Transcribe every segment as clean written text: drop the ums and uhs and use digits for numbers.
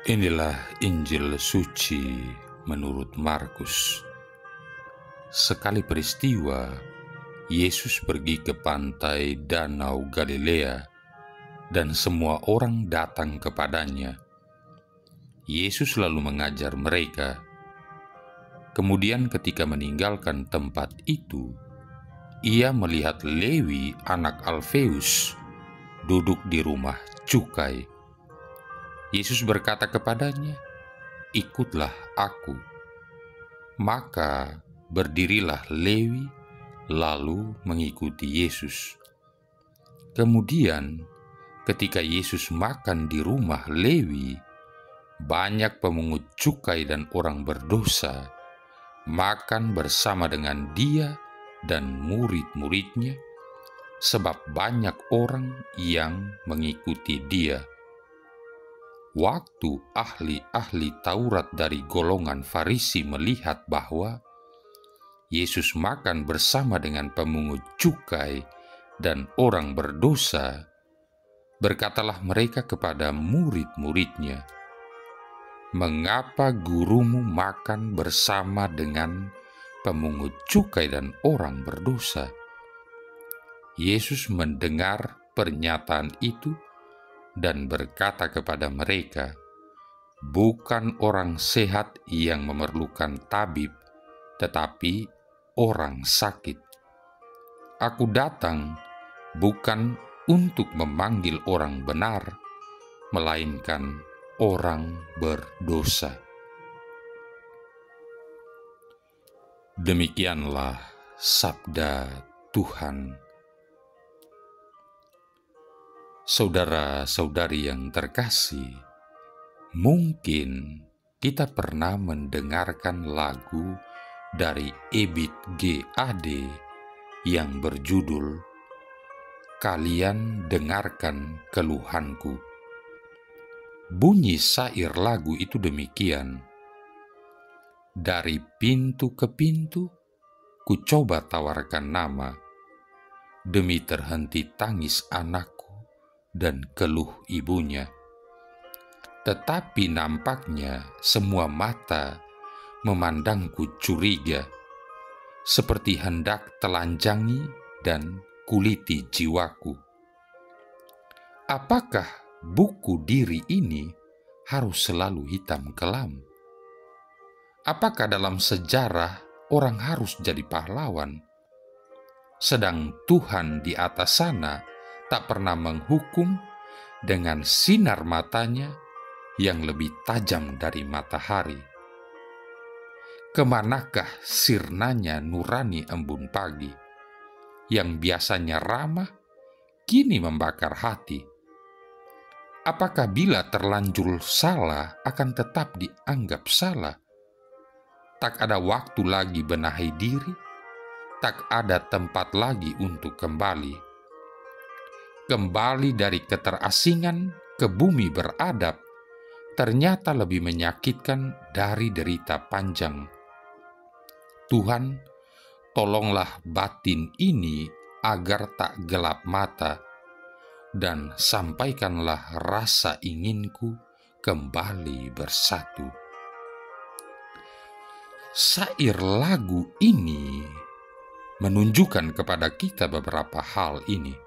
Inilah Injil suci menurut Markus. Sekali peristiwa, Yesus pergi ke pantai Danau Galilea, dan semua orang datang kepadanya. Yesus lalu mengajar mereka. Kemudian ketika meninggalkan tempat itu, ia melihat Lewi anak Alfeus duduk di rumah cukai. Yesus berkata kepadanya, "Ikutlah aku." Maka berdirilah Lewi lalu mengikuti Yesus. Kemudian ketika Yesus makan di rumah Lewi, banyak pemungut cukai dan orang berdosa makan bersama dengan dia dan murid-muridnya, sebab banyak orang yang mengikuti dia. Waktu ahli-ahli Taurat dari golongan Farisi melihat bahwa Yesus makan bersama dengan pemungut cukai dan orang berdosa, berkatalah mereka kepada murid-muridnya, "Mengapa gurumu makan bersama dengan pemungut cukai dan orang berdosa?" Yesus mendengar pernyataan itu dan berkata kepada mereka, "Bukan orang sehat yang memerlukan tabib, tetapi orang sakit. Aku datang bukan untuk memanggil orang benar, melainkan orang berdosa." Demikianlah sabda Tuhan. Saudara-saudari yang terkasih, mungkin kita pernah mendengarkan lagu dari Ebit G. Ade yang berjudul "Kalian Dengarkan Keluhanku". Bunyi syair lagu itu demikian, "Dari pintu ke pintu, ku coba tawarkan nama, demi terhenti tangis anakku dan keluh ibunya. Tetapi nampaknya semua mata memandangku curiga, seperti hendak telanjangi dan kuliti jiwaku. Apakah buku diri ini harus selalu hitam kelam? Apakah dalam sejarah orang harus jadi pahlawan, sedang Tuhan di atas sana tak pernah menghukum dengan sinar matanya yang lebih tajam dari matahari? Kemanakah sirnanya nurani embun pagi, yang biasanya ramah, kini membakar hati? Apakah bila terlanjur salah akan tetap dianggap salah? Tak ada waktu lagi benahi diri, tak ada tempat lagi untuk kembali dari keterasingan ke bumi beradab, ternyata lebih menyakitkan dari derita panjang. Tuhan, tolonglah batin ini agar tak gelap mata, dan sampaikanlah rasa inginku kembali bersatu." Syair lagu ini menunjukkan kepada kita beberapa hal ini.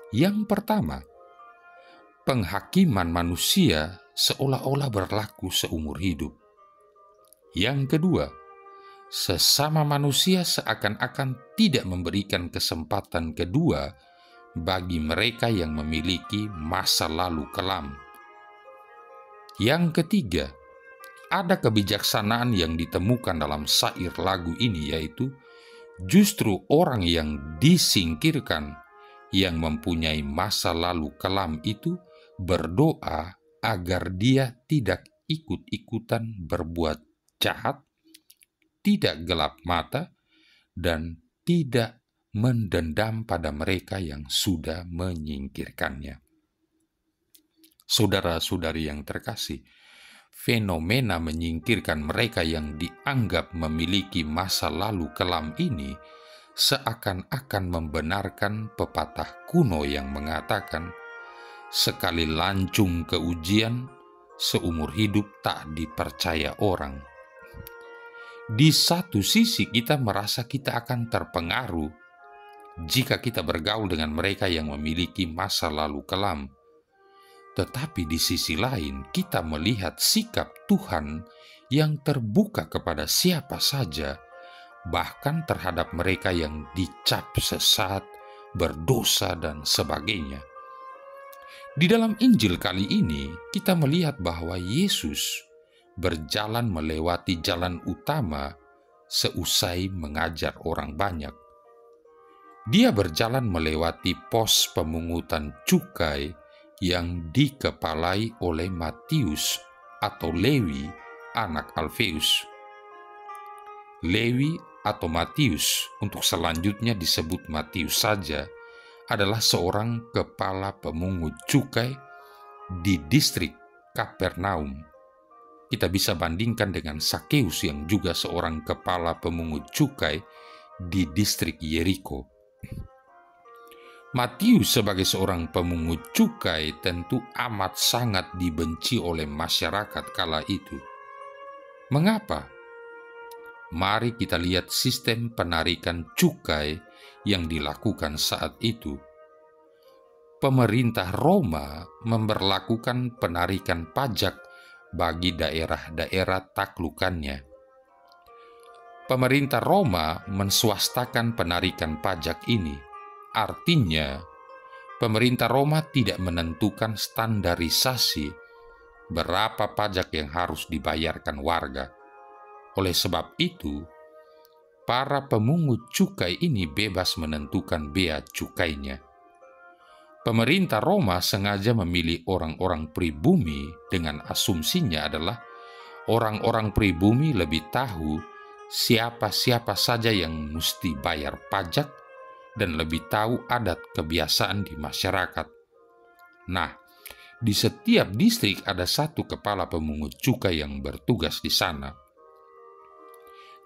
Yang pertama, penghakiman manusia seolah-olah berlaku seumur hidup. Yang kedua, sesama manusia seakan-akan tidak memberikan kesempatan kedua bagi mereka yang memiliki masa lalu kelam. Yang ketiga, ada kebijaksanaan yang ditemukan dalam syair lagu ini, yaitu justru orang yang disingkirkan, yang mempunyai masa lalu kelam itu berdoa agar dia tidak ikut-ikutan berbuat jahat, tidak gelap mata, dan tidak mendendam pada mereka yang sudah menyingkirkannya. Saudara-saudari yang terkasih, fenomena menyingkirkan mereka yang dianggap memiliki masa lalu kelam ini seakan-akan membenarkan pepatah kuno yang mengatakan, "Sekali lancung ke ujian, seumur hidup tak dipercaya orang. Di satu sisi kita merasa kita akan terpengaruh jika kita bergaul dengan mereka yang memiliki masa lalu kelam. Tetapi di sisi lain kita melihat sikap Tuhan yang terbuka kepada siapa saja, bahkan terhadap mereka yang dicap sesat, berdosa, dan sebagainya. Di dalam Injil kali ini, kita melihat bahwa Yesus berjalan melewati jalan utama seusai mengajar orang banyak. Dia berjalan melewati pos pemungutan cukai yang dikepalai oleh Matius atau Lewi, anak Alfeus. Lewi atau Matius, untuk selanjutnya disebut Matius saja, adalah seorang kepala pemungut cukai di distrik Kapernaum. Kita bisa bandingkan dengan Sakeus yang juga seorang kepala pemungut cukai di distrik Yeriko. Matius sebagai seorang pemungut cukai tentu amat sangat dibenci oleh masyarakat kala itu. Mengapa? Mari kita lihat sistem penarikan cukai yang dilakukan saat itu. Pemerintah Roma memberlakukan penarikan pajak bagi daerah-daerah taklukannya. Pemerintah Roma menswastakan penarikan pajak ini. Artinya, pemerintah Roma tidak menentukan standarisasi berapa pajak yang harus dibayarkan warga. Oleh sebab itu, para pemungut cukai ini bebas menentukan bea cukainya. Pemerintah Roma sengaja memilih orang-orang pribumi dengan asumsinya adalah orang-orang pribumi lebih tahu siapa-siapa saja yang mesti bayar pajak dan lebih tahu adat kebiasaan di masyarakat. Nah, di setiap distrik ada satu kepala pemungut cukai yang bertugas di sana.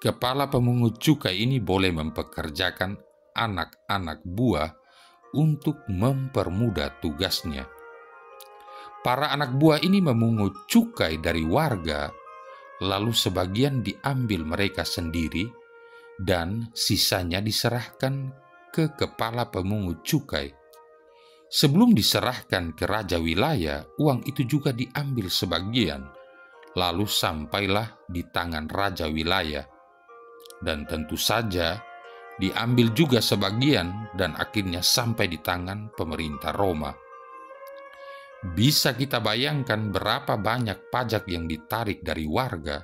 Kepala pemungut cukai ini boleh mempekerjakan anak-anak buah untuk mempermudah tugasnya. Para anak buah ini memungut cukai dari warga, lalu sebagian diambil mereka sendiri dan sisanya diserahkan ke kepala pemungut cukai. Sebelum diserahkan ke raja wilayah, uang itu juga diambil sebagian, lalu sampailah di tangan raja wilayah. Dan tentu saja diambil juga sebagian dan akhirnya sampai di tangan pemerintah Roma. Bisa kita bayangkan berapa banyak pajak yang ditarik dari warga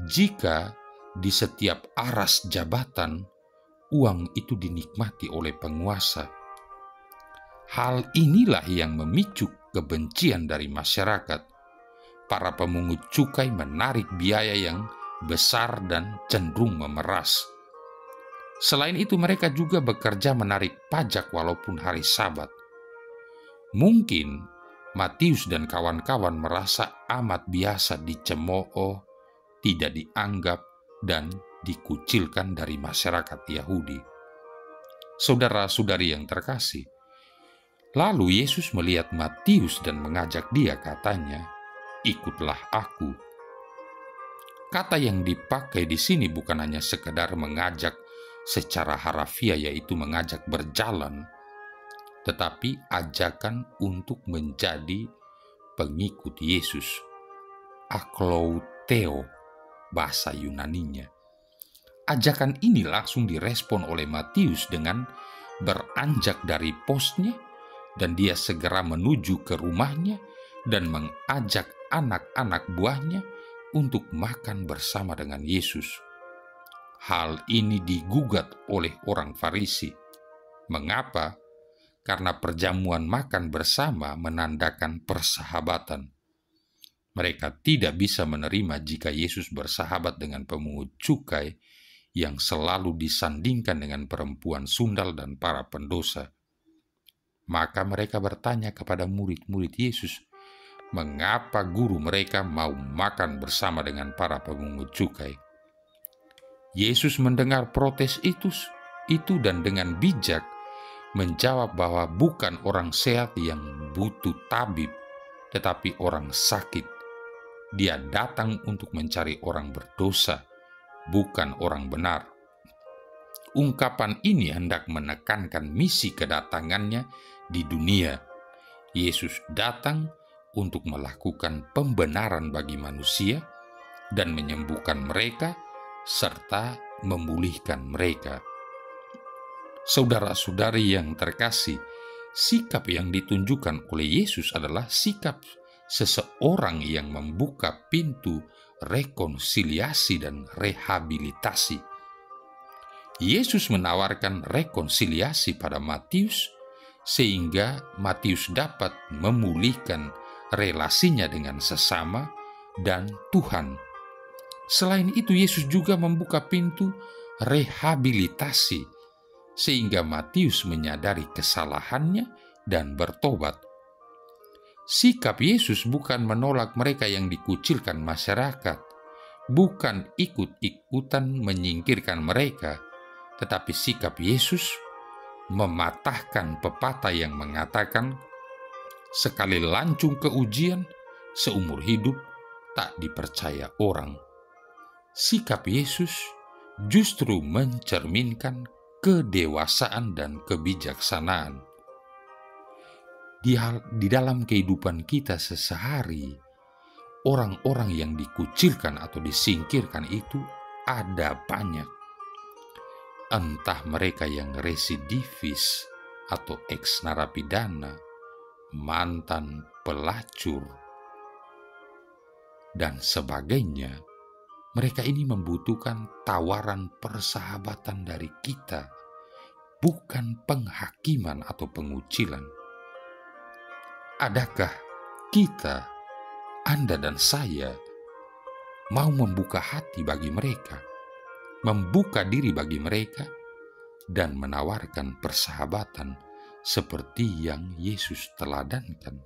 jika di setiap aras jabatan uang itu dinikmati oleh penguasa. Hal inilah yang memicu kebencian dari masyarakat. Para pemungut cukai menarik biaya yang besar dan cenderung memeras. Selain itu, mereka juga bekerja menarik pajak walaupun hari Sabat. Mungkin Matius dan kawan-kawan merasa amat biasa dicemooh, tidak dianggap, dan dikucilkan dari masyarakat Yahudi. Saudara-saudari yang terkasih, lalu Yesus melihat Matius dan mengajak dia, katanya, "Ikutlah aku." Kata yang dipakai di sini bukan hanya sekedar mengajak secara harafiah, yaitu mengajak berjalan, tetapi ajakan untuk menjadi pengikut Yesus. Aklouteo, bahasa Yunaninya. Ajakan ini langsung direspon oleh Matius dengan beranjak dari posnya, dan dia segera menuju ke rumahnya dan mengajak anak-anak buahnya untuk makan bersama dengan Yesus. Hal ini digugat oleh orang Farisi. Mengapa? Karena perjamuan makan bersama menandakan persahabatan. Mereka tidak bisa menerima jika Yesus bersahabat dengan pemungut cukai yang selalu disandingkan dengan perempuan sundal dan para pendosa. Maka mereka bertanya kepada murid-murid Yesus, mengapa guru mereka mau makan bersama dengan para pemungut cukai? Yesus mendengar protes itu dan dengan bijak menjawab bahwa bukan orang sehat yang butuh tabib, tetapi orang sakit. Dia datang untuk mencari orang berdosa, bukan orang benar. Ungkapan ini hendak menekankan misi kedatangannya di dunia. Yesus datang untuk melakukan pembenaran bagi manusia dan menyembuhkan mereka serta memulihkan mereka. Saudara-saudari yang terkasih, sikap yang ditunjukkan oleh Yesus adalah sikap seseorang yang membuka pintu rekonsiliasi dan rehabilitasi. Yesus menawarkan rekonsiliasi pada Matius sehingga Matius dapat memulihkan relasinya dengan sesama dan Tuhan. Selain itu, Yesus juga membuka pintu rehabilitasi sehingga Matius menyadari kesalahannya dan bertobat. Sikap Yesus bukan menolak mereka yang dikucilkan masyarakat, bukan ikut-ikutan menyingkirkan mereka, tetapi sikap Yesus mematahkan pepatah yang mengatakan, sekali lancung ke ujian, seumur hidup tak dipercaya orang. Sikap Yesus justru mencerminkan kedewasaan dan kebijaksanaan. Di dalam kehidupan kita sehari-hari, orang-orang yang dikucilkan atau disingkirkan itu ada banyak. Entah mereka yang residivis atau ex-narapidana, mantan pelacur, dan sebagainya. Mereka ini membutuhkan tawaran persahabatan dari kita, bukan penghakiman atau pengucilan. Adakah kita, Anda dan saya, mau membuka hati bagi mereka, membuka diri bagi mereka, dan menawarkan persahabatan seperti yang Yesus teladankan?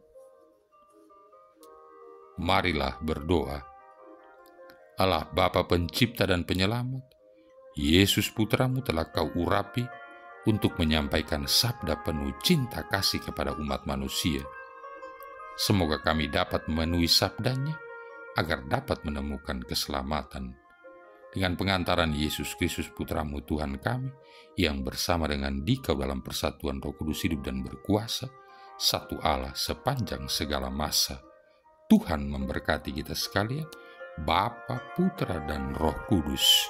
Marilah berdoa. Allah Bapa Pencipta dan Penyelamat, Yesus Putramu telah Kau urapi untuk menyampaikan sabda penuh cinta kasih kepada umat manusia. Semoga kami dapat memenuhi sabdanya agar dapat menemukan keselamatan. Dengan pengantaran Yesus Kristus Putramu Tuhan kami, yang bersama dengan Dikau dalam persatuan Roh Kudus hidup dan berkuasa, satu Allah sepanjang segala masa. Tuhan memberkati kita sekalian, Bapa, Putra, dan Roh Kudus.